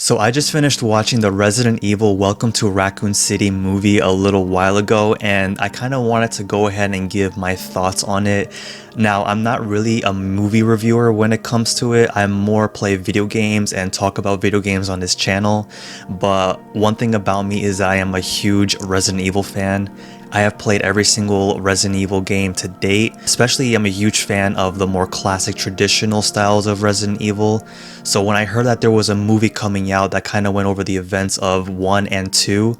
So I just finished watching the Resident Evil Welcome to Raccoon City movie a little while ago, and I kind of wanted to go ahead and give my thoughts on it. Now, I'm not really a movie reviewer when it comes to it. I more play video games and talk about video games on this channel, but one thing about me is that I am a huge Resident Evil fan. I have played every single Resident Evil game to date. Especially, I'm a huge fan of the more classic traditional styles of Resident Evil. So when I heard that there was a movie coming out that kind of went over the events of 1 and 2,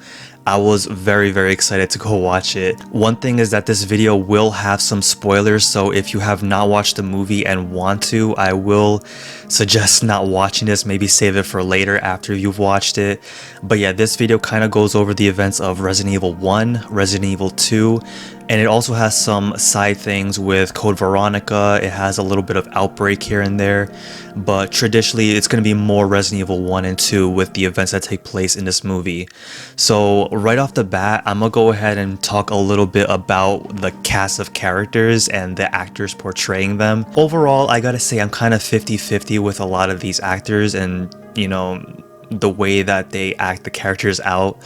I was very excited to go watch it. One thing is that this video will have some spoilers, so if you have not watched the movie and want to, I will suggest not watching this, maybe save it for later after you've watched it. But yeah, this video kind of goes over the events of Resident Evil 1, Resident Evil 2, and it also has some side things with Code Veronica. It has a little bit of Outbreak here and there, but traditionally it's going to be more Resident Evil 1 and 2 with the events that take place in this movie. So right off the bat, I'm gonna go ahead and talk a little bit about the cast of characters and the actors portraying them. Overall, I gotta say I'm kind of 50-50 with a lot of these actors and, you know, the way that they act the characters out.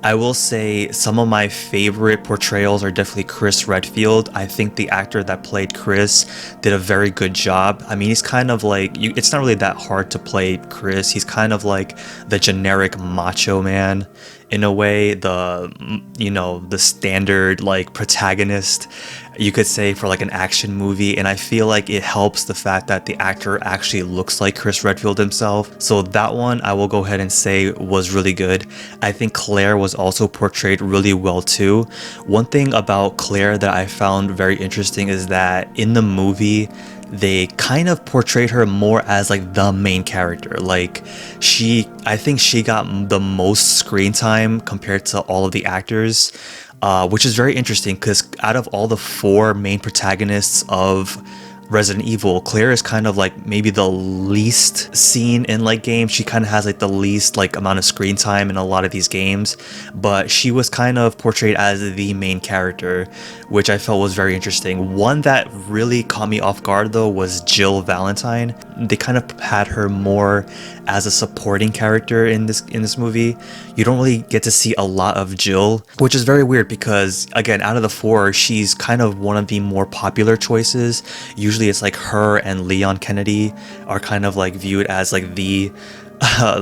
I will say some of my favorite portrayals are definitely Chris Redfield. I think the actor that played Chris did a very good job. I mean, he's kind of like, it's not really that hard to play Chris. He's kind of like the generic macho man in a way, the standard like protagonist, you could say, for like an action movie. And I feel like it helps the fact that the actor actually looks like Chris Redfield himself. So that one I will go ahead and say was really good. I think Claire was also portrayed really well too. One thing about Claire that I found very interesting is that in the movie they kind of portrayed her more as like the main character. Like I think she got the most screen time compared to all of the actors, which is very interesting because out of all the 4 main protagonists of Resident Evil, Claire is kind of like maybe the least seen in like games. She kind of has like the least like amount of screen time in a lot of these games, but she was kind of portrayed as the main character, which I felt was very interesting. One that really caught me off guard though was Jill Valentine. They kind of had her more as a supporting character in this movie. You don't really get to see a lot of Jill, which is very weird because again, out of the 4, she's kind of one of the more popular choices. Usually it's like her and Leon Kennedy are kind of like viewed as like the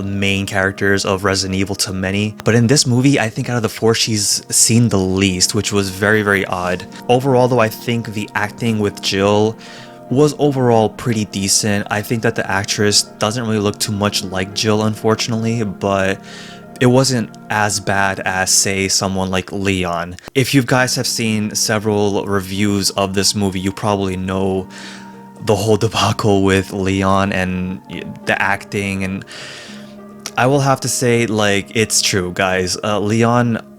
main characters of Resident Evil to many. But in this movie, I think out of the 4, she's seen the least, which was very odd. Overall though, I think the acting with Jill was overall pretty decent. I think that the actress doesn't really look too much like Jill, unfortunately, but it wasn't as bad as, say, someone like Leon. If you guys have seen several reviews of this movie, you probably know the whole debacle with Leon and the acting, and I will have to say, like, it's true, guys. Leon,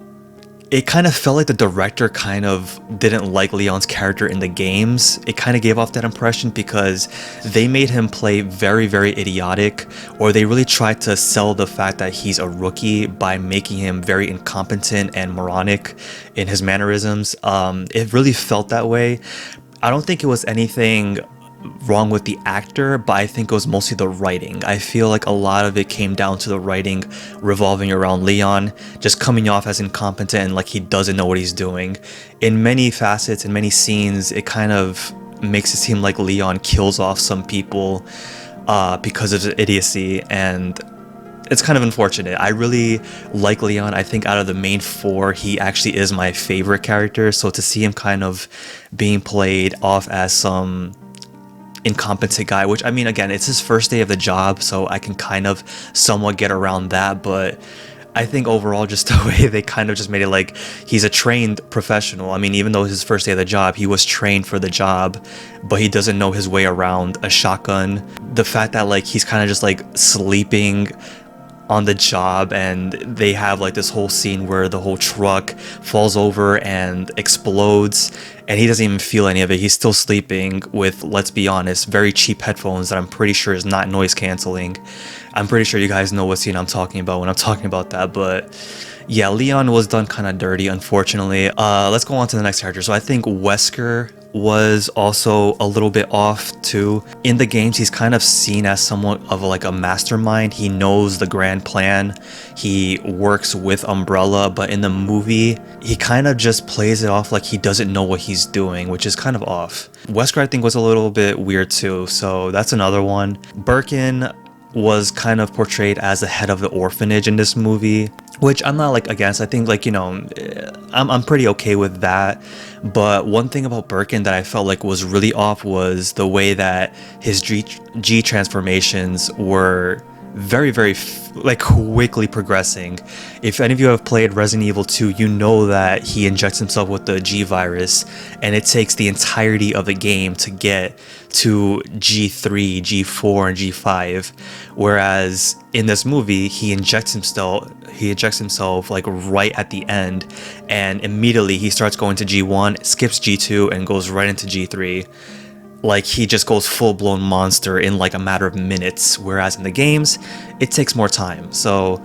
it kind of felt like the director kind of didn't like Leon's character in the games. It kind of gave off that impression because they made him play very idiotic, or they really tried to sell the fact that he's a rookie by making him very incompetent and moronic in his mannerisms. It really felt that way. I don't think it was anything wrong with the actor, but I think it was mostly the writing. I feel like a lot of it came down to the writing revolving around Leon just coming off as incompetent and like he doesn't know what he's doing. In many facets, in many scenes, it kind of makes it seem like Leon kills off some people because of his idiocy, and it's kind of unfortunate. I really like Leon. I think out of the main 4, he actually is my favorite character, so to see him kind of being played off as some incompetent guy, which I mean, again, it's his first day of the job, so I can kind of somewhat get around that, but I think overall just the way they kind of just made it like he's a trained professional. I mean, even though his first day of the job, he was trained for the job, but he doesn't know his way around a shotgun. The fact that like he's kind of just like sleeping on the job, and they have like this whole scene where the whole truck falls over and explodes and he doesn't even feel any of it. He's still sleeping with, let's be honest, very cheap headphones that I'm pretty sure is not noise canceling. I'm pretty sure you guys know what scene I'm talking about when I'm talking about that, but yeah, Leon was done kind of dirty, unfortunately. Let's go on to the next character. So I think Wesker was also a little bit off too. In the games, he's kind of seen as somewhat of like a mastermind. He knows the grand plan. He works with Umbrella, but in the movie, he kind of just plays it off like he doesn't know what he's doing, which is kind of off. Wesker, I think, was a little bit weird too, so that's another one. Birkin was kind of portrayed as the head of the orphanage in this movie, which I'm not like against. I think like, you know, I'm pretty okay with that. But one thing about Birkin that I felt like was really off was the way that his G transformations were very like quickly progressing. If any of you have played Resident Evil 2, you know that he injects himself with the G virus, and it takes the entirety of the game to get to G3, G4, and G5. Whereas in this movie, he injects himself like right at the end, and immediately he starts going to G1, skips G2, and goes right into G3. Like, he just goes full-blown monster in like a matter of minutes, whereas in the games it takes more time. So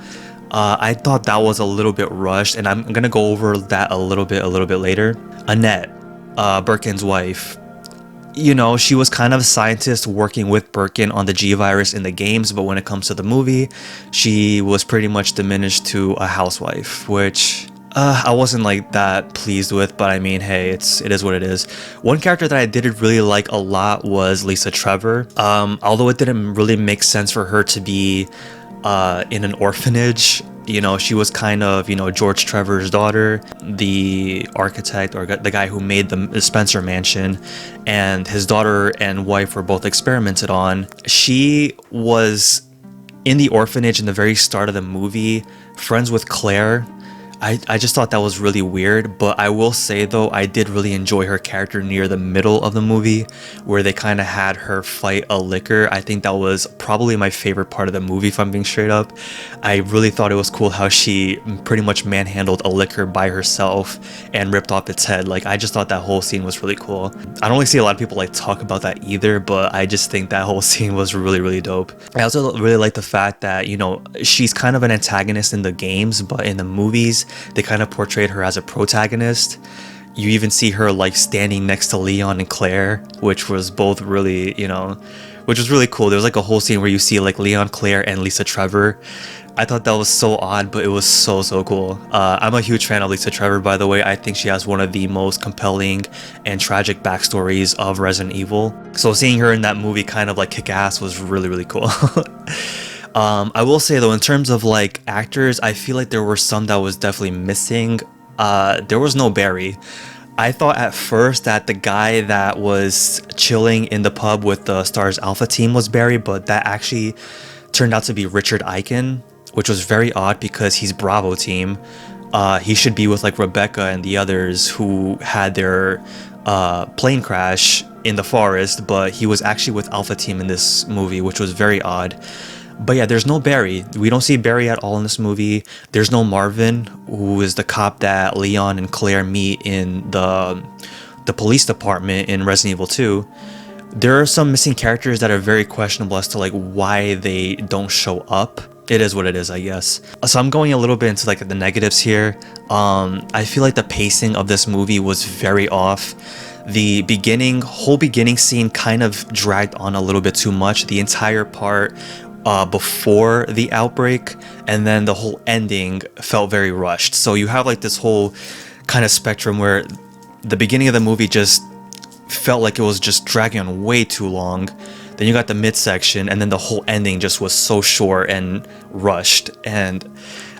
I thought that was a little bit rushed, and I'm gonna go over that a little bit later. Annette, Birkin's wife, you know, she was kind of a scientist working with Birkin on the G virus in the games, but when it comes to the movie, she was pretty much diminished to a housewife, which I wasn't like that pleased with, but I mean, hey, it is what it is. One character that I did really like a lot was Lisa Trevor. Although it didn't really make sense for her to be in an orphanage. You know, she was kind of, you know, George Trevor's daughter, the architect or the guy who made the Spencer Mansion, and his daughter and wife were both experimented on. She was in the orphanage in the very start of the movie, friends with Claire. I just thought that was really weird, but I will say though, I did really enjoy her character near the middle of the movie, where they kind of had her fight a licker. I think that was probably my favorite part of the movie, if I'm being straight up. I really thought it was cool how she pretty much manhandled a licker by herself and ripped off its head. Like, I just thought that whole scene was really cool. I don't really see a lot of people like talk about that either, but I just think that whole scene was really dope. I also really like the fact that, you know, she's kind of an antagonist in the games, but in the movies, they kind of portrayed her as a protagonist. You even see her like standing next to Leon and Claire, which was both really, you know, which was really cool. There was like a whole scene where you see like Leon, Claire, and Lisa Trevor. I thought that was so odd, but it was so cool. I'm a huge fan of Lisa Trevor, by the way. I think she has one of the most compelling and tragic backstories of Resident Evil. So seeing her in that movie kind of like kick ass was really cool. I will say though, in terms of like actors, I feel like there were some that was definitely missing. There was no Barry. I thought at first that the guy that was chilling in the pub with the Stars Alpha team was Barry, but that actually turned out to be Richard Eichen, which was very odd because he's Bravo team. He should be with like Rebecca and the others who had their plane crash in the forest, but he was actually with Alpha team in this movie, which was very odd. But yeah, there's no Barry. We don't see Barry at all in this movie. There's no Marvin, who is the cop that Leon and Claire meet in the police department in Resident Evil 2. There are some missing characters that are very questionable as to like why they don't show up. It is what it is, I guess. So I'm going a little bit into like the negatives here. I feel like the pacing of this movie was very off. The whole beginning scene kind of dragged on a little bit too much. The entire part before the outbreak, and then the whole ending felt very rushed. So you have like this whole kind of spectrum where the beginning of the movie just felt like it was just dragging on way too long. Then you got the midsection, and then the whole ending just was so short and rushed. And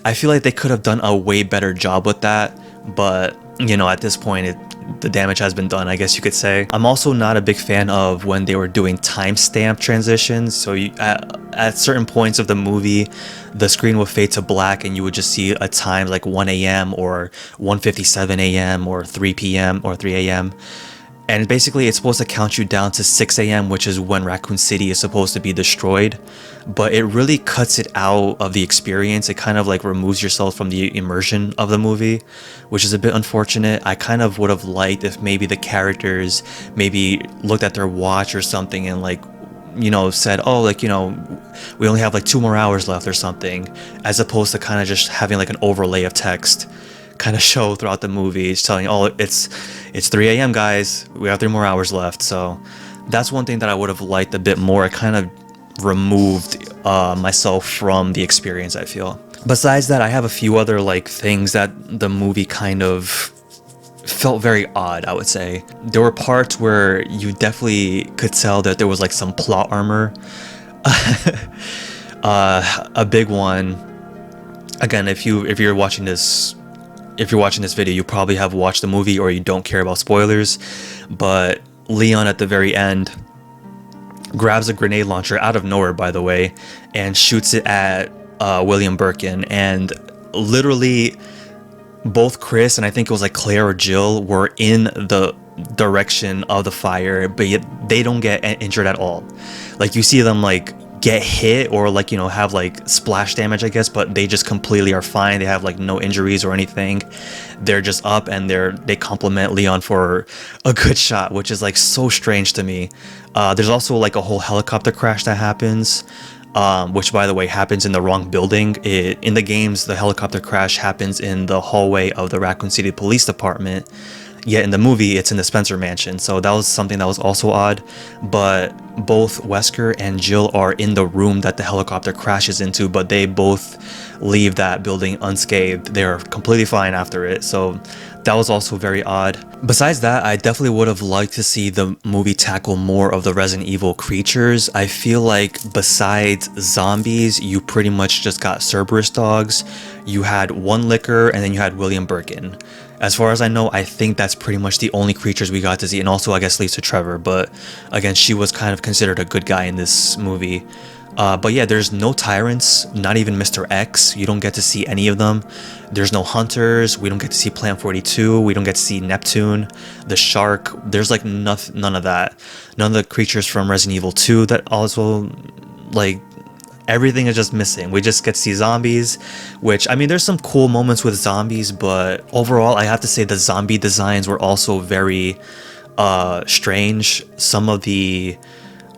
I feel like they could have done a way better job with that, but you know, at this point the damage has been done, I guess you could say. I'm also not a big fan of when they were doing timestamp transitions. So at certain points of the movie, the screen would fade to black and you would just see a time like 1 a.m. or 1:57 a.m. or 3 p.m. or 3 a.m. And basically it's supposed to count you down to 6 a.m., which is when Raccoon City is supposed to be destroyed. But it really cuts it out of the experience. It kind of like removes yourself from the immersion of the movie, which is a bit unfortunate. I kind of would have liked if maybe the characters maybe looked at their watch or something and like, you know, said, oh, like, you know, we only have like 2 more hours left or something, as opposed to kind of just having like an overlay of text. kind of show throughout the movie. It's telling, oh, it's 3 a.m. guys, we have 3 more hours left. So that's one thing that I would have liked a bit more. It kind of removed myself from the experience, I feel. Besides that, I have a few other like things that the movie kind of felt very odd, I would say. There were parts where you definitely could tell that there was like some plot armor. A big one, again, if you're watching this video, you probably have watched the movie or you don't care about spoilers, but Leon at the very end grabs a grenade launcher out of nowhere, by the way, and shoots it at William Birkin, and literally both Chris and I think it was like Claire or Jill were in the direction of the fire, but yet they don't get injured at all. Like you see them like get hit or like, you know, have like splash damage, I guess, but they just completely are fine. They have like no injuries or anything. They're just up and they compliment Leon for a good shot, which is like so strange to me. There's also like a whole helicopter crash that happens, which by the way happens in the wrong building. In the games, the helicopter crash happens in the hallway of the Raccoon City Police Department. Yet in the movie, it's in the Spencer mansion. So that was something that was also odd. But both Wesker and Jill are in the room that the helicopter crashes into, but they both leave that building unscathed. They're completely fine after it. So that was also very odd. Besides that, I definitely would have liked to see the movie tackle more of the Resident Evil creatures. I feel like besides zombies, you pretty much just got Cerberus dogs. You had one licker and then you had William Birkin. As far as I know, I think that's pretty much the only creatures we got to see, and also I guess Lisa Trevor, but again, she was kind of considered a good guy in this movie. But yeah, there's no tyrants, not even Mr. X. You don't get to see any of them. There's no hunters. We don't get to see Plant 42. We don't get to see Neptune, the shark. There's like none of that. None of the creatures from Resident Evil 2 that also like... Everything is just missing. We just get to see zombies, which, I mean, there's some cool moments with zombies, but overall, I have to say the zombie designs were also very strange. Some of the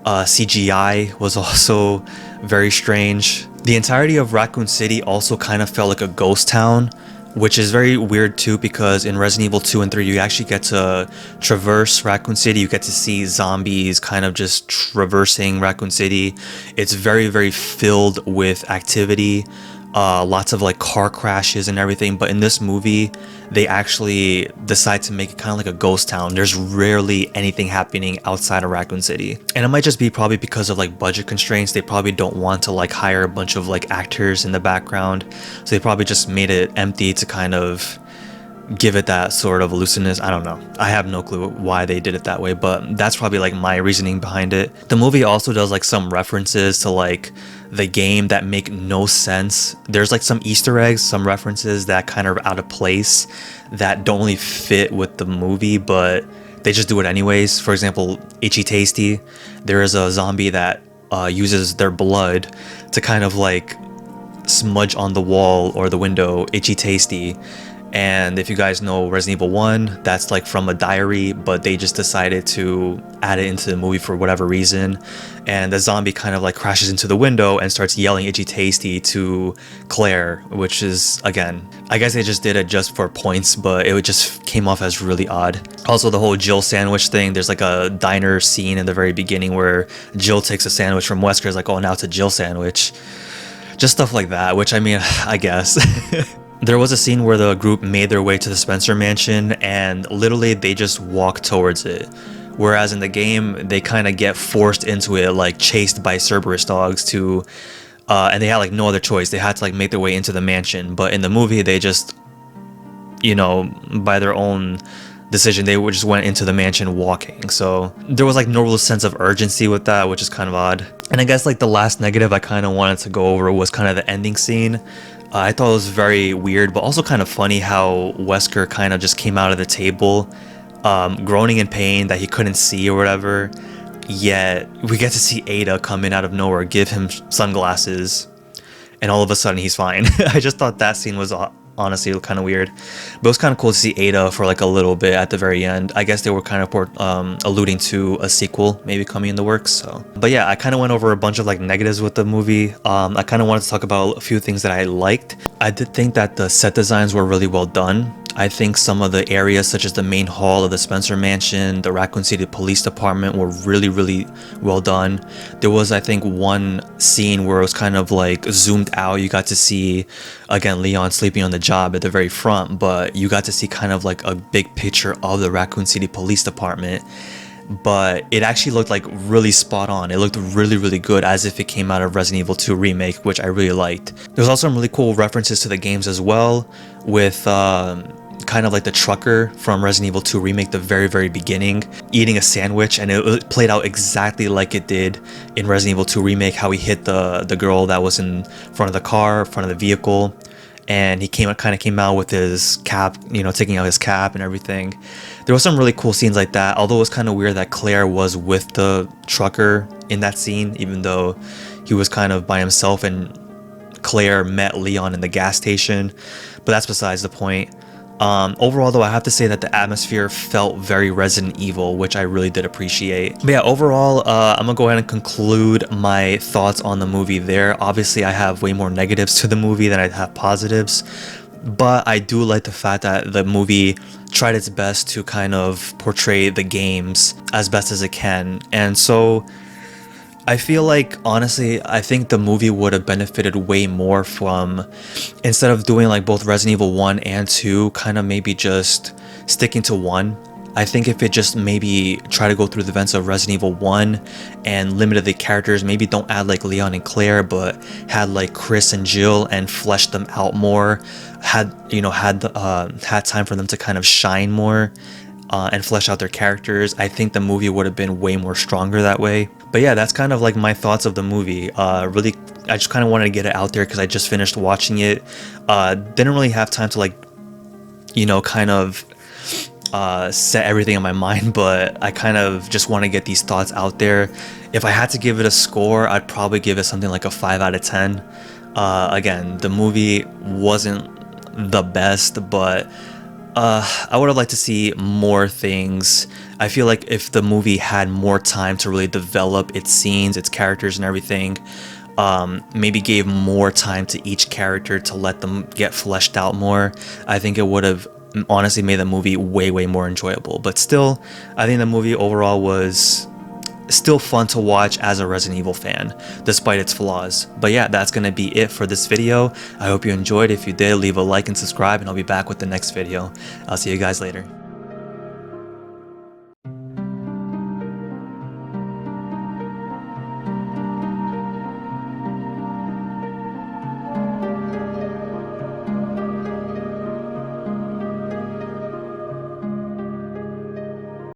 CGI was also very strange. The entirety of Raccoon City also kind of felt like a ghost town, which is very weird too, because in Resident Evil 2 and 3 you actually get to traverse Raccoon City. You get to see zombies kind of just traversing Raccoon City. It's very, very filled with activity, lots of like car crashes and everything, but in this movie they actually decide to make it kind of like a ghost town. There's rarely anything happening outside of Raccoon City, and it might just be probably because of like budget constraints. They probably don't want to like hire a bunch of like actors in the background, so they probably just made it empty to kind of give it that sort of elusiveness. I don't know. I have no clue why they did it that way, but that's probably like my reasoning behind it. The movie also does like some references to like the game that make no sense. There's like some Easter eggs, some references that kind of are out of place that don't really fit with the movie, but they just do it anyways. For example, Itchy Tasty, there is a zombie that uses their blood to kind of like smudge on the wall or the window, Itchy Tasty. And if you guys know Resident Evil 1, that's like from a diary, but they just decided to add it into the movie for whatever reason. And the zombie kind of like crashes into the window and starts yelling Itchy Tasty to Claire, which is, again, I guess they just did it just for points, but it just came off as really odd. Also, the whole Jill sandwich thing, there's like a diner scene in the very beginning where Jill takes a sandwich from Wesker, is like, oh, now it's a Jill sandwich. Just stuff like that, which I mean, I guess. There was a scene where the group made their way to the Spencer mansion and literally they just walk towards it. Whereas in the game, they kind of get forced into it, like chased by Cerberus dogs to, and they had like no other choice. They had to like make their way into the mansion. But in the movie, they just, you know, by their own decision, they just went into the mansion walking. So there was like no real sense of urgency with that, which is kind of odd. And I guess like the last negative I kind of wanted to go over was kind of the ending scene. I thought it was very weird, but also kind of funny how Wesker kind of just came out of the table, groaning in pain that he couldn't see or whatever. Yet we get to see Ada come in out of nowhere, give him sunglasses, and all of a sudden he's fine. I just thought that scene was honestly. It looked kind of weird, but it was kind of cool to see Ada for like a little bit at the very end. I guess they were kind of alluding to a sequel maybe coming in the works. So, but yeah, I kind of went over a bunch of like negatives with the movie. I kind of wanted to talk about a few things that I liked. I did think that the set designs were really well done. I think some of the areas such as the main hall of the Spencer Mansion, the Raccoon City Police Department were really well done. There was, I think, one scene where it was kind of like zoomed out. You got to see, again, Leon sleeping on the job at the very front, but you got to see kind of like a big picture of the Raccoon City Police Department. But it actually looked like really spot on. It looked really good, as if it came out of Resident Evil 2 remake, which I really liked. There's also some really cool references to the games as well, with kind of like the trucker from Resident Evil 2 remake, the very beginning, eating a sandwich, and it played out exactly like it did in Resident Evil 2 remake, how he hit the girl that was in front of the car, front of the vehicle, and he came out with his cap, taking out his cap and everything. There was some really cool scenes like that, although it was kind of weird that Claire was with the trucker in that scene, even though he was kind of by himself and Claire met Leon in the gas station, but that's besides the point. Overall though, I have to say that the atmosphere felt very Resident Evil, which I really did appreciate. But yeah, overall, I'm gonna go ahead and conclude my thoughts on the movie there. Obviously, I have way more negatives to the movie than I have positives, but I do like the fact that the movie tried its best to kind of portray the games as best as it can. And so I feel like, honestly, I think the movie would have benefited way more from, instead of doing like both Resident Evil 1 and 2, kind of maybe just sticking to 1. I think if it just maybe try to go through the events of Resident Evil 1 and limited the characters, maybe don't add like Leon and Claire, but had like Chris and Jill and fleshed them out more, had time for them to kind of shine more. And flesh out their characters, I think the movie would have been way more stronger that way. But yeah, that's kind of like my thoughts of the movie. Really, I just kind of wanted to get it out there because I just finished watching it. Didn't really have time to like, kind of set everything in my mind, but I kind of just want to get these thoughts out there. If I had to give it a score, I'd probably give it something like a 5 out of 10. Again, the movie wasn't the best, but I would have liked to see more things. I feel like if the movie had more time to really develop its scenes, its characters and everything, maybe gave more time to each character to let them get fleshed out more, I think it would have honestly made the movie way more enjoyable. But still, I think the movie overall was still fun to watch as a Resident Evil fan, despite its flaws. But yeah, that's gonna be it for this video. I hope you enjoyed. If you did, leave a like and subscribe, and I'll be back with the next video. I'll see you guys later.